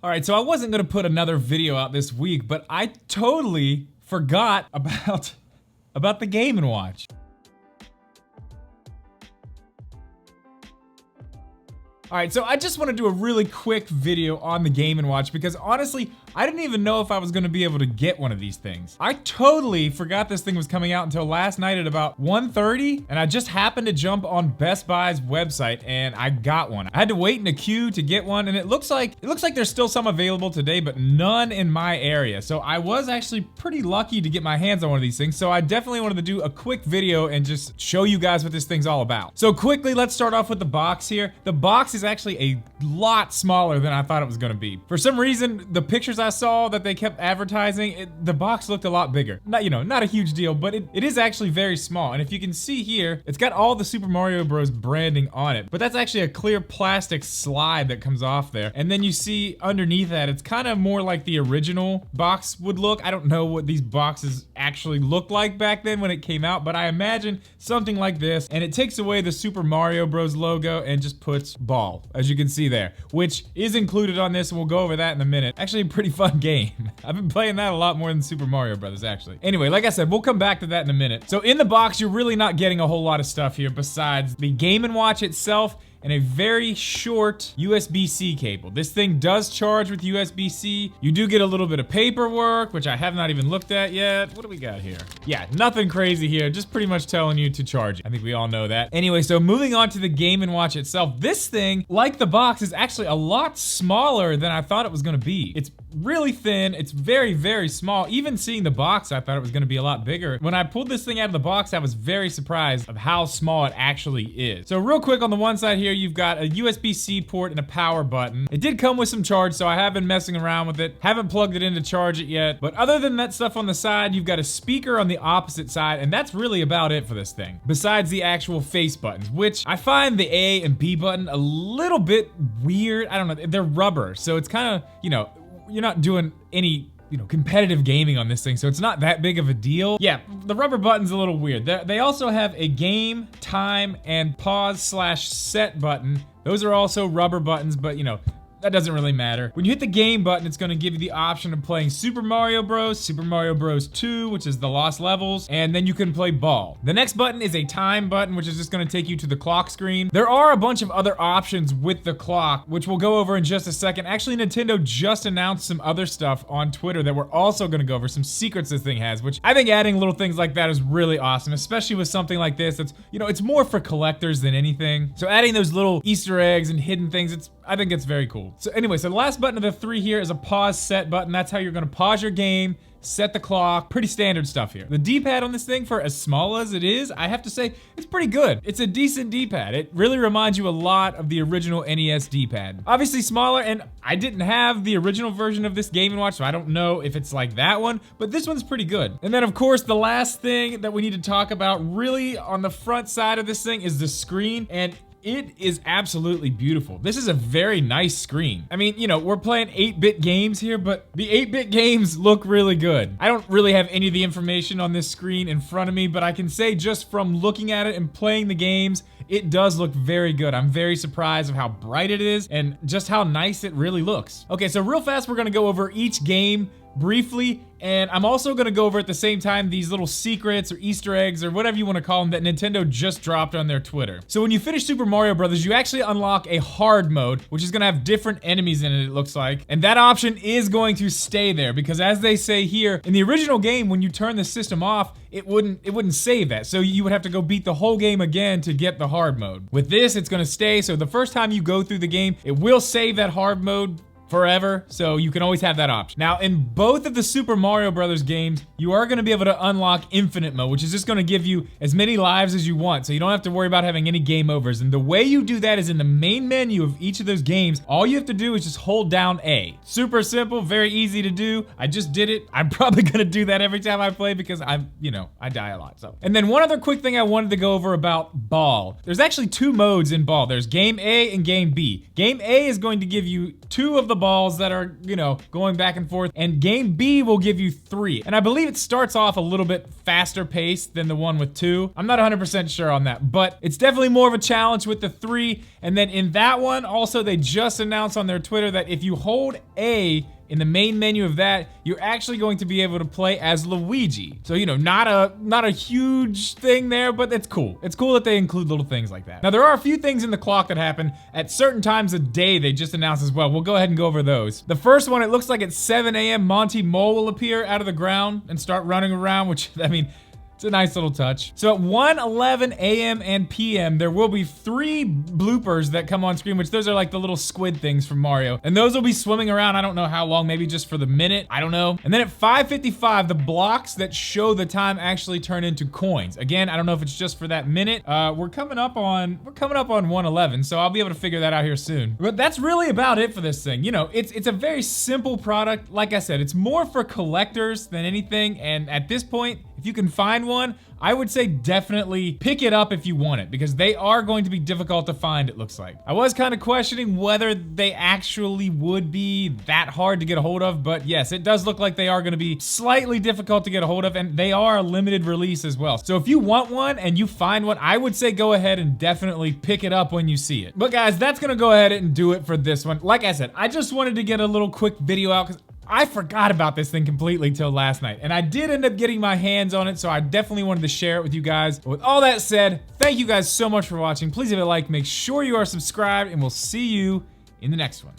All right, so I wasn't gonna put another video out this week, but I totally forgot about the Game & Watch. All right, so I just want to do a really quick video on the Game & Watch because honestly, I didn't even know if I was going to be able to get one of these things. I totally forgot this thing was coming out until last night at about 1:30, and I just happened to jump on Best Buy's website and I got one. I had to wait in a queue to get one, and it looks like there's still some available today, but none in my area. So I was actually pretty lucky to get my hands on one of these things. So I definitely wanted to do a quick video and just show you guys what this thing's all about. So quickly, let's start off with the box here. The box is actually a lot smaller than I thought it was gonna be. For some reason, the pictures I saw that they kept advertising, the box looked a lot bigger. Not a huge deal, but it is actually very small. And if you can see here, it's got all the Super Mario Bros. Branding on it, but that's actually a clear plastic slide that comes off there. And then you see underneath that, it's kind of more like the original box would look. I don't know what these boxes actually looked like back then when it came out, but I imagine something like this. And it takes away the Super Mario Bros. Logo and just puts ball, as you can see there, which is included on this, and we'll go over that in a minute. Actually a pretty fun game. I've been playing that a lot more than Super Mario Brothers, actually. Anyway, like I said, we'll come back to that in a minute. So in the box, you're really not getting a whole lot of stuff here besides the Game & Watch itself and a very short USB-C cable. This thing does charge with USB-C. You do get a little bit of paperwork, which I have not even looked at yet. What do we got here? Yeah, nothing crazy here, just pretty much telling you to charge it. I think we all know that. Anyway, so moving on to the Game & Watch itself, this thing, like the box, is actually a lot smaller than I thought it was gonna be. It's really thin, it's very, very small. Even seeing the box, I thought it was gonna be a lot bigger. When I pulled this thing out of the box, I was very surprised of how small it actually is. So real quick on the one side here, you've got a USB-C port and a power button. It did come with some charge, so I have been messing around with it. Haven't plugged it in to charge it yet. But other than that stuff on the side, you've got a speaker on the opposite side, and that's really about it for this thing. Besides the actual face buttons, which I find the A and B button a little bit weird. I don't know, they're rubber, so it's kind of, you're not doing any competitive gaming on this thing, so it's not that big of a deal. Yeah, the rubber button's a little weird. They also have a game, time, and pause/set button. Those are also rubber buttons, but that doesn't really matter. When you hit the game button, it's gonna give you the option of playing Super Mario Bros., Super Mario Bros. 2, which is the Lost Levels, and then you can play ball. The next button is a time button, which is just gonna take you to the clock screen. There are a bunch of other options with the clock, which we'll go over in just a second. Actually, Nintendo just announced some other stuff on Twitter that we're also gonna go over, some secrets this thing has, which I think adding little things like that is really awesome, especially with something like this that's, it's more for collectors than anything. So adding those little Easter eggs and hidden things, I think it's very cool. So anyway, so the last button of the three here is a pause set button. That's how you're gonna pause your game, set the clock, pretty standard stuff here. The D-pad on this thing, for as small as it is, I have to say, it's pretty good. It's a decent D-pad. It really reminds you a lot of the original NES D-pad. Obviously smaller, and I didn't have the original version of this Game & Watch, so I don't know if it's like that one, but this one's pretty good. And then of course, the last thing that we need to talk about really on the front side of this thing is the screen, and it is absolutely beautiful. This is a very nice screen. I mean, we're playing 8-bit games here, but the 8-bit games look really good. I don't really have any of the information on this screen in front of me, but I can say just from looking at it and playing the games, it does look very good. I'm very surprised of how bright it is and just how nice it really looks. Okay, so real fast, we're gonna go over each game briefly, and I'm also gonna go over at the same time these little secrets or Easter eggs or whatever you wanna call them that Nintendo just dropped on their Twitter. So when you finish Super Mario Brothers, you actually unlock a hard mode, which is gonna have different enemies in it looks like. And that option is going to stay there because as they say here, in the original game, when you turn the system off, it wouldn't save that. So you would have to go beat the whole game again to get the hard mode. With this, it's gonna stay, so the first time you go through the game, it will save that hard mode forever, so you can always have that option. Now, in both of the Super Mario Brothers games, you are gonna be able to unlock infinite mode, which is just gonna give you as many lives as you want, so you don't have to worry about having any game overs. And the way you do that is in the main menu of each of those games. All you have to do is just hold down A. Super simple, very easy to do. I just did it. I'm probably gonna do that every time I play because I die a lot, so. And then one other quick thing I wanted to go over about ball. There's actually two modes in ball. There's game A and game B. Game A is going to give you 2 of the balls that are, you know, going back and forth. And game B will give you 3. And I believe it starts off a little bit faster paced than the one with 2. I'm not 100% sure on that, but it's definitely more of a challenge with the 3. And then in that one, also they just announced on their Twitter that if you hold A in the main menu of that, you're actually going to be able to play as Luigi. So, you know, not a huge thing there, but it's cool. It's cool that they include little things like that. Now, there are a few things in the clock that happen at certain times of day they just announced as well. We'll go ahead and go over those. The first one, it looks like at 7 a.m. Monty Mole will appear out of the ground and start running around, which, I mean, it's a nice little touch. So at 1:11 a.m. and p.m., there will be 3 bloopers that come on screen, which those are like the little squid things from Mario. And those will be swimming around, I don't know how long, maybe just for the minute, I don't know. And then at 5:55, the blocks that show the time actually turn into coins. Again, I don't know if it's just for that minute. We're coming up on 1:11, so I'll be able to figure that out here soon. But that's really about it for this thing. You know, it's a very simple product. Like I said, it's more for collectors than anything. And at this point, if you can find one, I would say definitely pick it up if you want it, because they are going to be difficult to find, it looks like. I was kind of questioning whether they actually would be that hard to get a hold of, but yes, it does look like they are going to be slightly difficult to get a hold of, and they are a limited release as well. So if you want one and you find one, I would say go ahead and definitely pick it up when you see it. But guys, that's going to go ahead and do it for this one. Like I said, I just wanted to get a little quick video out because I forgot about this thing completely till last night, and I did end up getting my hands on it, so I definitely wanted to share it with you guys. But with all that said, thank you guys so much for watching. Please leave a like, make sure you are subscribed, and we'll see you in the next one.